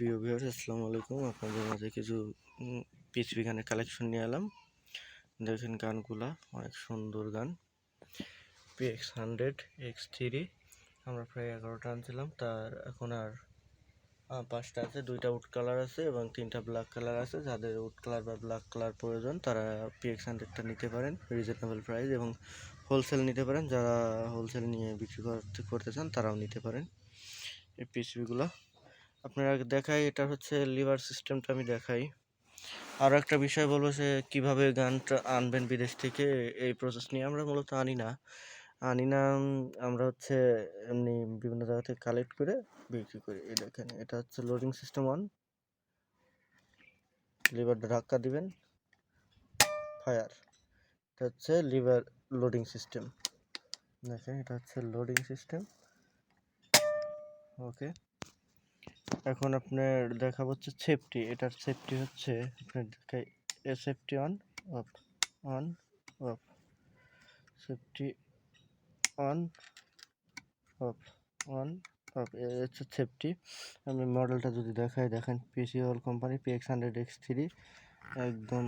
প্রিয় ভিউয়ার্স, আসসালামু আলাইকুম। আপনাদের মাঝে কিছু পিএইচপি গানের কালেকশন নিয়ে এলাম। দেখেন গানগুলা অনেক সুন্দর গান। PX100 X3 আমরা প্রায় 11টা আনছিলাম, তার এখন আর 5টা আছে। 2টা উড কালার আছে এবং 3টা ব্ল্যাক কালার আছে। যাদের উড কালার বা ব্ল্যাক কালার প্রয়োজন তারা PX100টা নিতে পারেন রিজনেবল প্রাইস, এবং হোলসেল নিতে পারেন। যারা হোলসেল নিয়ে বিক্রি করতে চান তারাও নিতে পারেন এই পিএইচপিগুলো। আপনারা দেখাই, এটা হচ্ছে লিভার সিস্টেমটা আমি দেখাই। আরও একটা বিষয় বলবো, সে কীভাবে গানটা আনবেন বিদেশ থেকে, এই প্রসেস নিয়ে আমরা মূলত আনি না। আমরা হচ্ছে এমনি বিভিন্ন জায়গা থেকে কালেক্ট করে বিক্রি করি। এই দেখেন, এটা হচ্ছে লোডিং সিস্টেম অন, লিভারটা ধাক্কা দিবেন, ফায়ার। এটা হচ্ছে লিভার লোডিং সিস্টেম। দেখেন, এটা হচ্ছে লোডিং সিস্টেম। ওকে, এখন আপনার দেখা হচ্ছে সেফটি। এটার সেফটি হচ্ছে আপনার দেখাই, safety on of, on of, safety on of, on of, হচ্ছে সেফটি। আমি মডেলটা যদি দেখাই, দেখেন পিসিওল কোম্পানি PX100 X3, একদম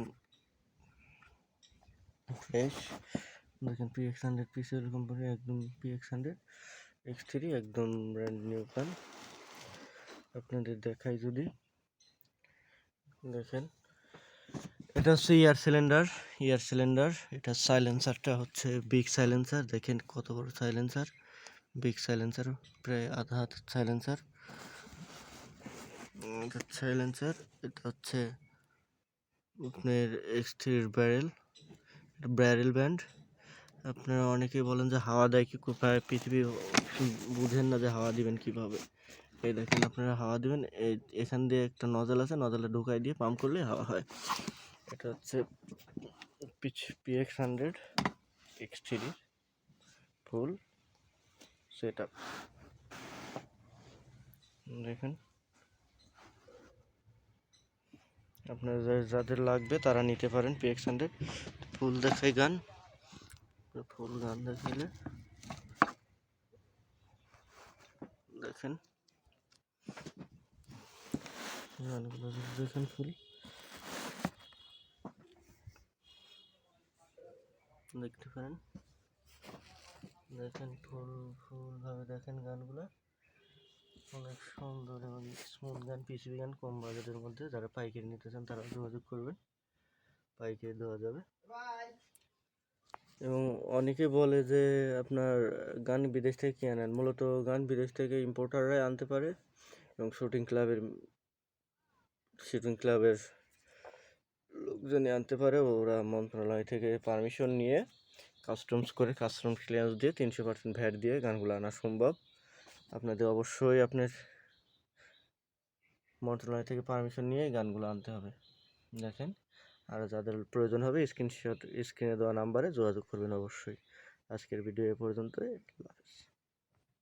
ফ্রেশ। দেখেন PX100 পিসিওল কোম্পানি, একদম PX100 X3 একদম ব্র্যান্ড নিউ গান। আপনাদের দেখাই যদি, দেখেন এটা হচ্ছে ইয়ার সিলিন্ডার। এটা সাইলেন্সারটা হচ্ছে বিগ সাইলেন্সার। দেখেন কত বড় সাইলেন্সার, বিগ সাইলেন্সার, প্রায় আধা হাত সাইলেন্সার। এটা হচ্ছে আপনার X3 ব্যারেল ব্যান্ড। আপনারা অনেকেই বলেন যে হাওয়া দেয় কি কোথায়, পৃথিবী বুঝেন না যে হাওয়া দিবেন কিভাবে। এই দেখেন, আপনারা হাওয়া দিবেন, এখান দিয়ে একটা নজল আছে, নজলে ঢুকাই দিয়ে পাম্প করলে হাওয়া হয়। এটা হচ্ছে PX100 X3 full set up. দেখেন, আপনার যাদের লাগবে তারা নিতে পারেন PX100 ফুল। দেখাই গান, ফুল গান দেখাইলে দেখেন গানগুলো, দেখেন ফুল দেখতে পারেন। দেখেন ফুলভাবে দেখেন গানগুলো অনেক সুন্দর এবং স্মুথ গান, পিসিবি গান, কম বাজেটের মধ্যে। যারা পাইকারি নিতে চান তারা যোগাযোগ করবেন, পাইকারি দেওয়া যাবে। এবং অনেকে বলে যে আপনার গান বিদেশ থেকে কি আনেন, মূলত গান বিদেশ থেকে ইম্পোর্টাররাই আনতে পারে, এবং শুটিং ক্লাবের লোকজনই আনতে পারে। ওরা মন্ত্রণালয় থেকে পারমিশন নিয়ে কাস্টমস ক্লিয়ারেন্স দিয়ে 300% ভ্যাট দিয়ে গানগুলো আনা সম্ভব। আপনাদের অবশ্যই আপনার মন্ত্রণালয় থেকে পারমিশন নিয়ে গানগুলো আনতে হবে। দেখেন, আর যাদের প্রয়োজন হবে স্ক্রিনে দেওয়া নাম্বারে যোগাযোগ করবেন অবশ্যই। আজকের ভিডিও এ পর্যন্তই।